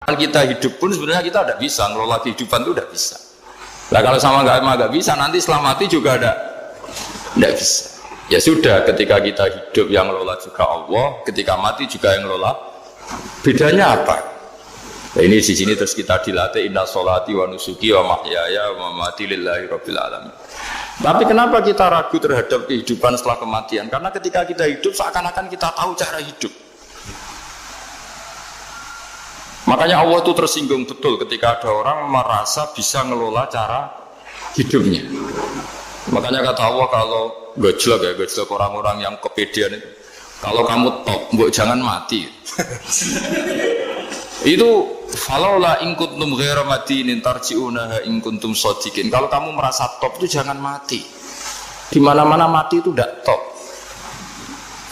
kita hidup pun sebenarnya kita tidak bisa ngelola kehidupan itu tidak bisa. Nah kalau sama nggak bisa nanti setelah mati juga tidak bisa. Ya sudah, ketika kita hidup yang ngelola juga Allah, ketika mati juga yang ngelola. Bedanya apa? Nah, ini di sini terus kita dilatih inna sholati wa nusuki wa mahyaya wa mamati lillahi rabbil alamin. Tapi kenapa kita ragu terhadap kehidupan setelah kematian? Karena ketika kita hidup seakan-akan kita tahu cara hidup. Makanya Allah itu tersinggung betul ketika ada orang merasa bisa ngelola cara hidupnya. Makanya kata Allah, kalau gojlok orang-orang yang kepedean itu, kalau kamu top, mbok jangan mati. Itu falaula in kuntum ghairu madinin tarji'unaha in kuntum shadiqin. Kalau kamu merasa top itu jangan mati. Di mana-mana mati itu tidak top.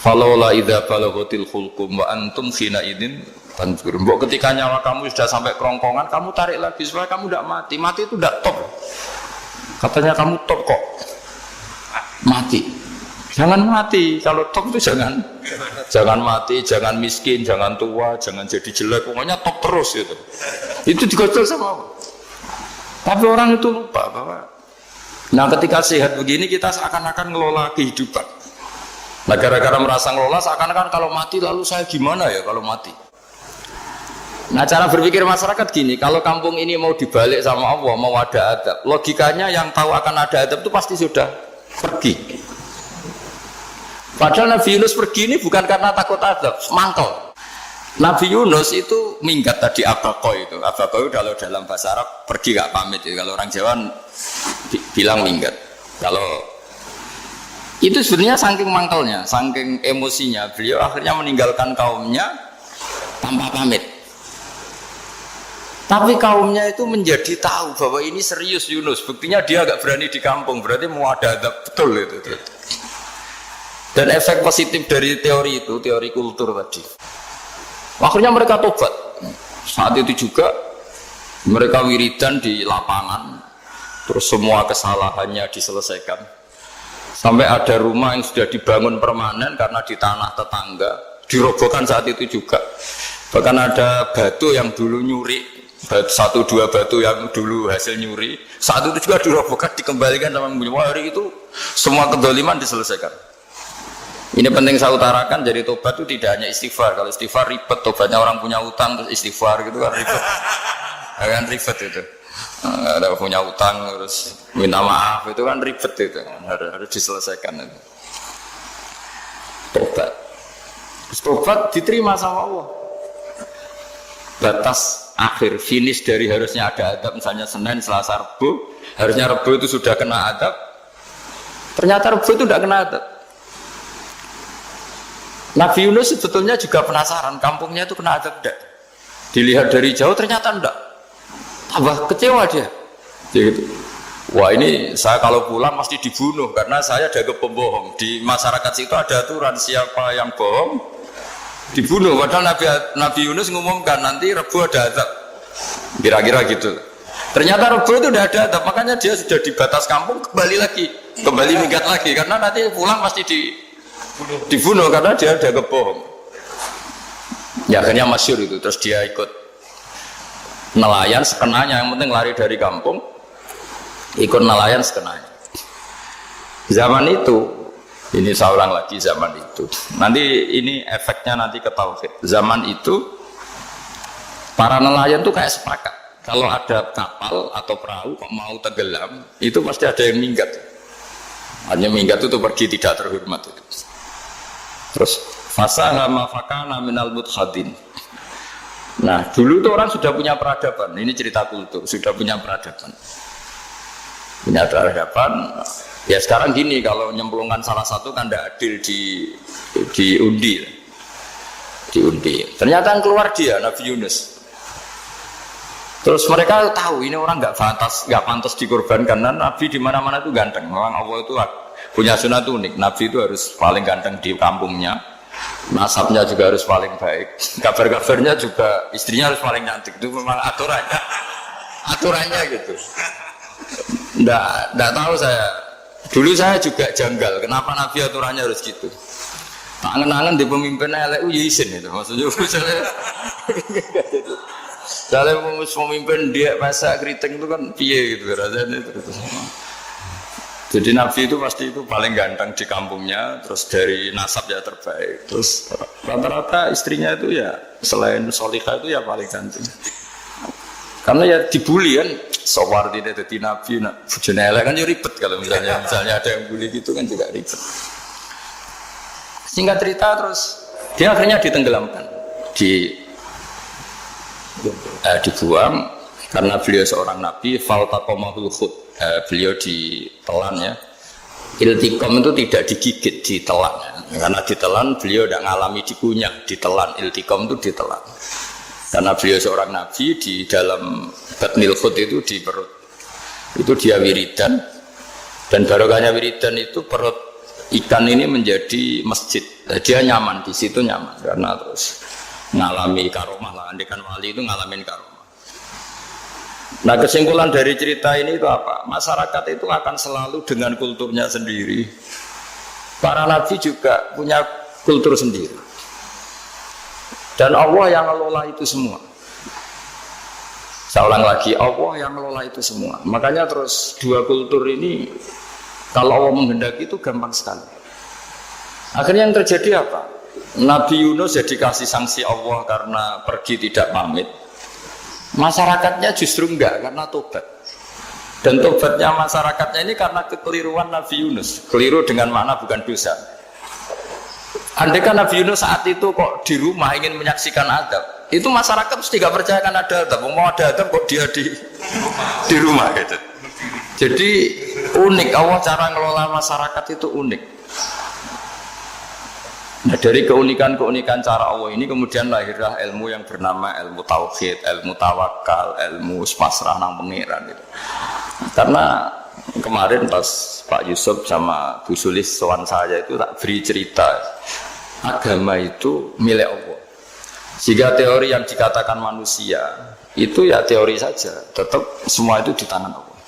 Falaula idza balaghatil khulqum wa antum khina idin tanzur. Mbok ketika nyawa kamu sudah sampai kerongkongan, kamu tarik lagi supaya kamu tidak mati. Mati itu tidak top. Katanya kamu top kok. Mati. Jangan mati. Kalau top itu jangan mati, jangan miskin, jangan tua, jangan jadi jelek. Pokoknya top terus itu. Itu digocol sama Allah. Tapi orang itu lupa bahwa nah ketika sehat begini kita seakan-akan ngelola kehidupan. Nah gara-gara merasa ngelola seakan-akan kalau mati lalu saya gimana ya kalau mati. Nah cara berpikir masyarakat gini, kalau kampung ini mau dibalik sama Allah, mau ada adab, logikanya yang tahu akan ada adab itu pasti sudah pergi. Padahal Nabi Yunus pergi ini bukan karena takut adab, mangkel. Nabi Yunus itu minggat tadi abaqo itu. Abaqo itu kalau dalam bahasa Arab pergi gak pamit ya. Kalau orang Jawa bilang minggat. Kalau itu sebenarnya saking mangkelnya, saking emosinya, beliau akhirnya meninggalkan kaumnya tanpa pamit. Tapi kaumnya itu menjadi tahu bahwa ini serius Yunus. Buktinya dia agak berani di kampung, berarti mau ada adab betul itu. Dan efek positif dari teori itu, teori kultur tadi. Akhirnya mereka tobat. Saat itu juga mereka wiridan di lapangan. Terus semua kesalahannya diselesaikan. Sampai ada rumah yang sudah dibangun permanen karena di tanah tetangga. Dirobohkan saat itu juga. Bahkan ada batu yang dulu nyuri. Satu dua batu yang dulu hasil nyuri. Saat itu juga dirobohkan, dikembalikan sama penghuni. Hari itu semua kedoliman diselesaikan. Ini penting saya utarakan, jadi tobat itu tidak hanya istighfar. Kalau istighfar ribet, tobatnya orang punya utang terus istighfar gitu kan ribet. Kan ribet itu. Ada punya utang terus minta maaf itu kan ribet itu. Harus diselesaikan itu. Tobat. Tobat diterima sama Allah. Batas akhir finish dari harusnya ada adab, misalnya Senin, Selasa, Rabu, harusnya Rabu itu sudah kena adab. Ternyata Rabu itu tidak kena adab. Nabi Yunus sebetulnya juga penasaran, kampungnya itu kena adab tidak? Dilihat dari jauh ternyata tidak. Tambah kecewa dia. Gitu. Wah ini saya kalau pulang pasti dibunuh karena saya jaga pembohong. Di masyarakat situ ada aturan siapa yang bohong dibunuh. Padahal Nabi Yunus ngumumkan nanti Rebu ada adab. Kira-kira gitu. Ternyata Rebu itu udah ada adab, makanya dia sudah di batas kampung kembali minggat lagi karena nanti pulang pasti dibunuh karena dia ada kebohong. Ya akhirnya masyhur itu, terus dia ikut nelayan sekenanya, yang penting lari dari kampung, ikut nelayan sekenanya. Zaman itu, ini saya ulang lagi zaman itu. Nanti ini efeknya nanti ke tauhid. Zaman itu para nelayan tuh kayak sepakat. Kalau ada kapal atau perahu kok mau tenggelam, itu pasti ada yang minggat. Hanya minggat itu pergi tidak terhormat itu. Terus fasahama fakana minal mudkhadin. Nah dulu tuh orang sudah punya peradaban. Ini cerita kultur, sudah punya peradaban. Punya peradaban. Ya sekarang gini, kalau nyemplungkan salah satu kan tidak adil diundi. Ternyata yang keluar dia Nabi Yunus. Terus mereka tahu ini orang nggak pantas dikorbankan. Dan Nabi di mana-mana itu ganteng. Memang Allah itu punya sunat unik. Nabi itu harus paling ganteng di kampungnya. Nasabnya juga harus paling baik. Kabar-kabarnya juga istrinya harus paling cantik. Itu memang aturannya gitu. Nggak tahu saya. Dulu saya juga janggal. Kenapa Nabi aturannya harus gitu? Tak angen-angen di pemimpin elek izin itu. Maksudnya Kalau memimpin dia masak keriting itu kan piye gitu rasanya itu. Jadi Nabi itu pasti itu paling ganteng di kampungnya, terus dari nasab ya terbaik, terus rata-rata istrinya itu ya selain Solihah itu ya paling ganteng. Karena ya dibully kan, sowar tidak jadi Nabi, bujone elek kan ya ribet kalau misalnya ada yang bully gitu kan juga ribet. Singkat cerita terus dia akhirnya ditenggelamkan, dibuang karena beliau seorang Nabi, faltaqamahul khut. Beliau ditelan ya. Iltiqam itu tidak digigit, ditelan ya. Karena ditelan beliau tidak mengalami dikunyah, ditelan. Iltiqam itu ditelan. Karena beliau seorang Nabi di dalam batnil khut itu di perut. Itu dia wiridan. Dan barokahnya wiridan itu perut ikan ini menjadi masjid. Dia nyaman di situ nyaman karena terus ngalami karomah lah. Andekan wali itu ngalamin karomah. Nah kesimpulan dari cerita ini itu apa? Masyarakat itu akan selalu dengan kulturnya sendiri. Para nabi juga punya kultur sendiri. Dan Allah yang ngelola itu semua. Saya ulang lagi, Allah yang ngelola itu semua. Makanya terus dua kultur ini kalau Allah menghendaki itu gampang sekali. Akhirnya yang terjadi apa? Nabi Yunus jadi kasih sanksi Allah karena pergi tidak pamit. Masyarakatnya justru enggak karena tobat. Dan tobatnya masyarakatnya ini karena kekeliruan Nabi Yunus. Keliru dengan makna bukan dosa. Andai kan Nabi Yunus saat itu kok di rumah ingin menyaksikan adab, itu masyarakat mesti gak percaya kan ada adab. Mau ada adab kok dia di rumah gitu. Jadi unik, Allah cara ngelola masyarakat itu unik. Nah dari keunikan-keunikan cara Allah ini kemudian lahirlah ilmu yang bernama ilmu tauhid, ilmu tawakal, ilmu pasrah nang pangeran gitu. Karena kemarin pas Pak Yusuf sama Bu Sulis sowan saya itu tak beri cerita agama itu milik Allah. Jika teori yang dikatakan manusia itu ya teori saja, tetap semua itu di tangan Allah.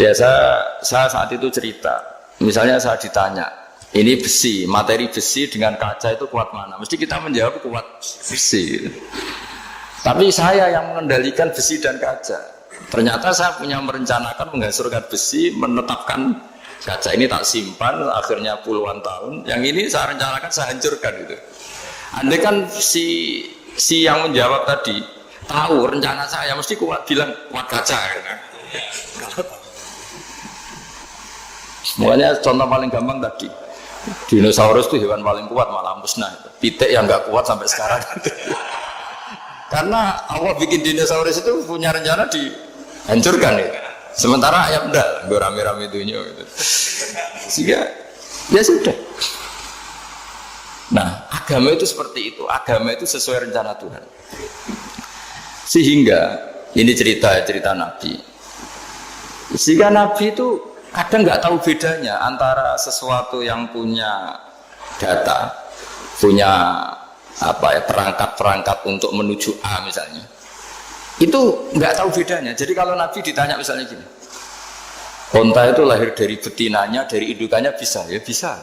Ya saya saat itu cerita, misalnya saya ditanya, ini besi, materi besi dengan kaca itu kuat mana? Mesti kita menjawab kuat besi. Tapi saya yang mengendalikan besi dan kaca. Ternyata saya punya merencanakan menghancurkan besi, menetapkan kaca ini tak simpan, akhirnya puluhan tahun. Yang ini saya rencanakan saya hancurkan gitu. Andai kan si yang menjawab tadi tahu rencana saya, mesti kuat bilang kuat kaca. Gitu. Makanya contoh paling gampang tadi. Dinosaurus itu hewan paling kuat malah musnah. Pitik yang nggak kuat sampai sekarang. Karena Allah bikin dinosaurus itu punya rencana dihancurkan ya. Sementara ayam enggak, gue rame-rame itunya gitu. Sehingga ya sudah. Nah, agama itu seperti itu. Agama itu sesuai rencana Tuhan. Sehingga ini cerita Nabi. Sehingga Nabi itu kadang nggak tahu bedanya antara sesuatu yang punya data, punya perangkat-perangkat untuk menuju A misalnya, itu nggak tahu bedanya. Jadi kalau Nabi ditanya misalnya gini, onta itu lahir dari betinanya, dari indukannya bisa, ya bisa.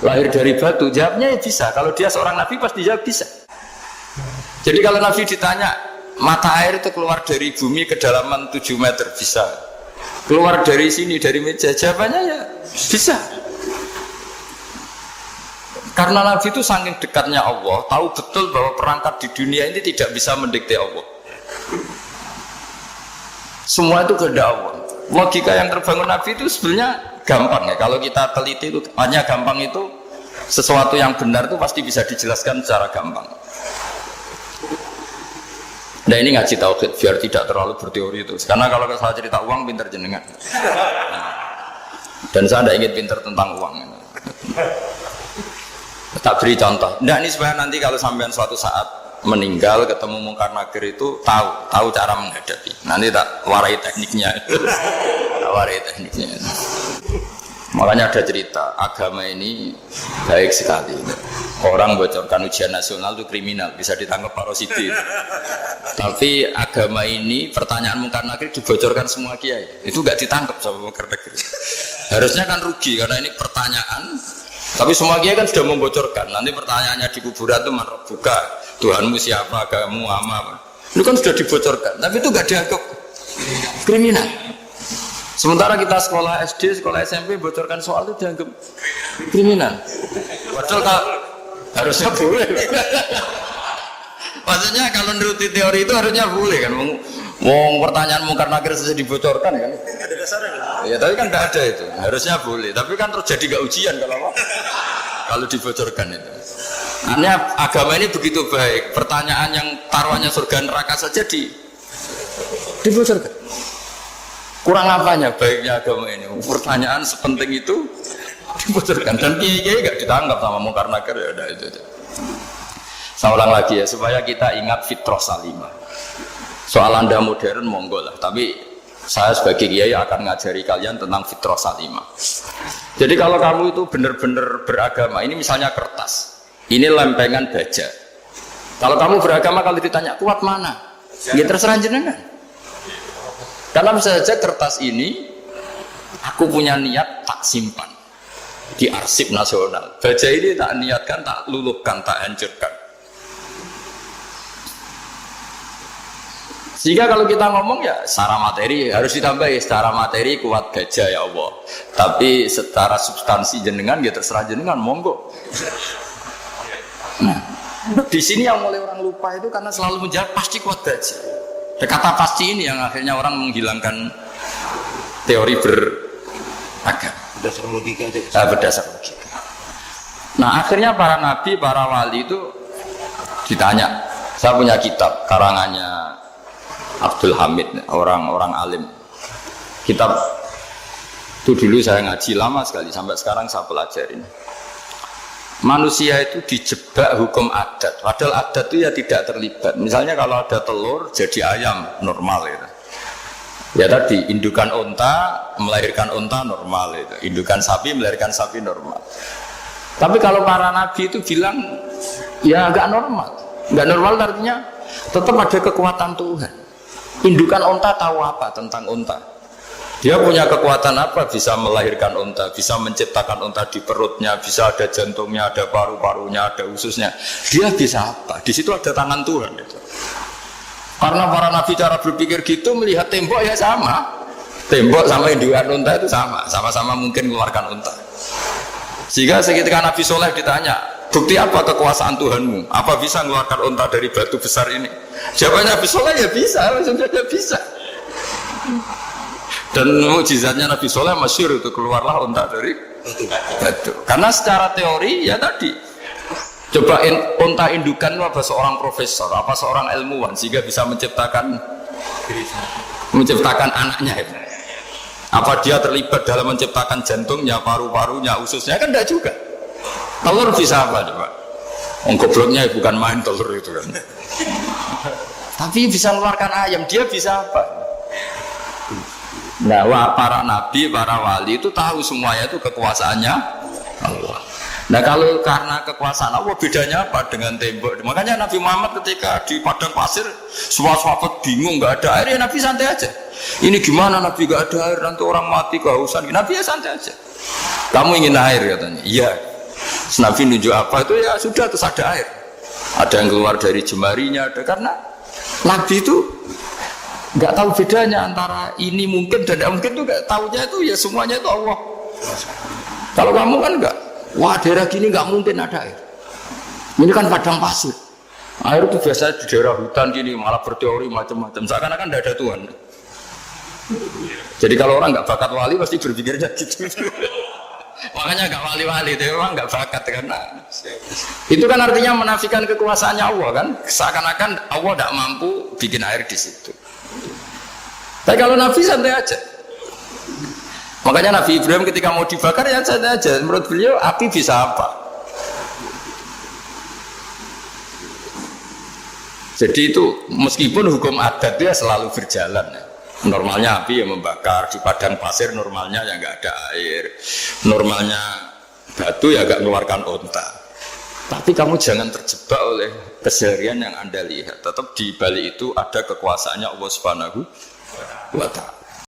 Lahir dari batu, jawabnya ya bisa. Kalau dia seorang Nabi pasti jawab bisa. Jadi kalau Nabi ditanya mata air itu keluar dari bumi kedalaman 7 meter, bisa. Keluar dari sini, dari meja, jawabannya ya bisa. Karena Nabi itu saking dekatnya Allah, tahu betul bahwa perangkat di dunia ini tidak bisa mendikte Allah. Semua itu kehendak Allah. Logika yang terbangun Nabi itu sebenarnya gampang ya. Kalau kita teliti itu hanya gampang itu, sesuatu yang benar itu pasti bisa dijelaskan secara gampang. Nah ini ngaji tauhid biar tidak terlalu berteori itu. Karena kalau saya cerita uang pinter jenengan. Dan saya tidak ingin pinter tentang uang. Tak beri contoh. Nah ini supaya nanti kalau sampean suatu saat meninggal ketemu mungkar nakir itu tahu cara menghadapi. Nanti tak warai tekniknya. Makanya ada cerita agama ini baik sekali. Orang bocorkan ujian nasional itu kriminal, bisa ditangkap Pak Rosidi. Tapi agama ini pertanyaan mungkar nakir dibocorkan semua kiai. Itu nggak ditangkap sama mungkar nakir. Harusnya kan rugi karena ini pertanyaan. Tapi semua kiai kan sudah membocorkan. Nanti pertanyaannya di kuburan itu buka. Tuhanmu siapa, agamamu apa. Itu kan sudah dibocorkan, tapi itu nggak dianggap kriminal. Sementara kita sekolah SD, sekolah SMP bocorkan soal itu dianggap kriminal. Padahal harusnya boleh. Maksudnya kalau menuruti teori itu harusnya boleh kan. Mau pertanyaan mungkar nakir saja dibocorkan kan. Ada dasarnya. Ya tapi kan tidak ada itu. Harusnya boleh. Tapi kan terus jadi nggak ujian kalau dibocorkan itu. Artinya agama ini begitu baik. Pertanyaan yang taruhannya surga neraka saja dibocorkan. Kurang apanya baiknya agama ini? Pertanyaan sepenting itu dibocorkan dan kiai-kiai nggak ditangkap sama mungkar nakir ya udah itu aja. Saya ulang lagi ya supaya kita ingat fitrah salimah. Soal Anda modern monggo lah, tapi saya sebagai kiai akan ngajari kalian tentang fitrah salimah. Jadi kalau kamu itu benar-benar beragama, ini misalnya kertas, ini lempengan baja. Kalau kamu beragama kalau ditanya kuat mana, ya terserah jenengan. Karena bisa saja kertas ini aku punya niat tak simpan di arsip nasional. Baja ini tak niatkan, tak luluhkan, tak hancurkan. Sehingga kalau kita ngomong ya secara materi harus ditambahi, secara materi kuat gajah ya Allah. Tapi secara substansi jenengan ya terserah jenengan, monggo. Nah, di sini yang mulai orang lupa itu karena selalu menjawab pasti kuat gajah. Kata pasti ini yang akhirnya orang menghilangkan teori beragama. Berdasar logika itu. Berdasar logika. Nah akhirnya para nabi, para wali itu ditanya. Saya punya kitab karangannya Abdul Hamid, orang alim. Kitab itu dulu saya ngaji lama sekali, sampai sekarang saya pelajarin. Manusia itu dijebak hukum adat, padahal adat itu ya tidak terlibat. Misalnya kalau ada telur jadi ayam normal itu. Ya tadi indukan unta melahirkan unta normal itu, indukan sapi melahirkan sapi normal. Tapi kalau para nabi itu bilang ya agak normal. Enggak normal artinya tetap ada kekuatan Tuhan. Indukan unta tahu apa tentang unta? Dia punya kekuatan apa? Bisa melahirkan unta, bisa menciptakan unta di perutnya, bisa ada jantungnya, ada paru-parunya, ada ususnya. Dia bisa apa? Di situ ada tangan Tuhan. Gitu. Karena para nabi cara berpikir gitu melihat tembok ya sama. Tembok sama indukan unta itu sama, sama-sama mungkin mengeluarkan unta. Sehingga ketika Nabi Soleh ditanya, bukti apa kekuasaan Tuhanmu? Apa bisa mengeluarkan unta dari batu besar ini? Jawabannya Nabi Soleh ya bisa, langsung saja bisa. Dan mukjizatnya Nabi Soleh masyhur itu keluarlah unta dari batu. Karena secara teori ya tadi coba unta indukan itu apa seorang profesor, apa seorang ilmuwan sehingga bisa menciptakan anaknya itu. Apa dia terlibat dalam menciptakan jantungnya, paru-parunya, ususnya kan enggak juga. Telur bisa apa coba? Gobloknya bukan main telur itu kan. Tapi bisa mengeluarkan ayam, dia bisa apa? Nah, para nabi, para wali itu tahu semuanya itu kekuasaannya Allah. Nah, kalau karena kekuasaan Allah bedanya apa dengan tembok? Makanya Nabi Muhammad ketika di padang pasir, semua sahabat bingung nggak ada air, ya Nabi santai aja. Ini gimana Nabi nggak ada air, nanti orang mati kehausan. Nabi ya santai aja. Kamu ingin air katanya? Iya. Nabi nunjuk apa itu ya sudah terus ada air. Ada yang keluar dari jemarinya, ada karena Nabi itu nggak tahu bedanya antara ini mungkin dan tidak mungkin tuh nggak tahunya itu ya semuanya itu Allah. Kalau kamu kan nggak, wah daerah gini nggak mungkin ada air. Ini kan padang pasir. Air itu biasanya di daerah hutan gini malah berteori macam-macam. Seakan-akan tidak ada Tuhan. Jadi kalau orang nggak bakat wali pasti berpikirnya gitu. Makanya nggak wali-wali itu orang nggak bakat karena itu kan artinya menafikan kekuasaannya Allah kan. Seakan-akan Allah tidak mampu bikin air di situ. Tapi kalau Nabi santai aja. Makanya Nabi Ibrahim ketika mau dibakar ya santai aja. Menurut beliau api bisa apa? Jadi itu meskipun hukum adat itu ya selalu berjalan. Normalnya api yang membakar di padang pasir, normalnya ya nggak ada air. Normalnya batu ya nggak mengeluarkan unta. Tapi kamu jangan terjebak oleh keseharian yang Anda lihat. Tetap di balik itu ada kekuasaannya Allah Subhanahu wa Ta'ala.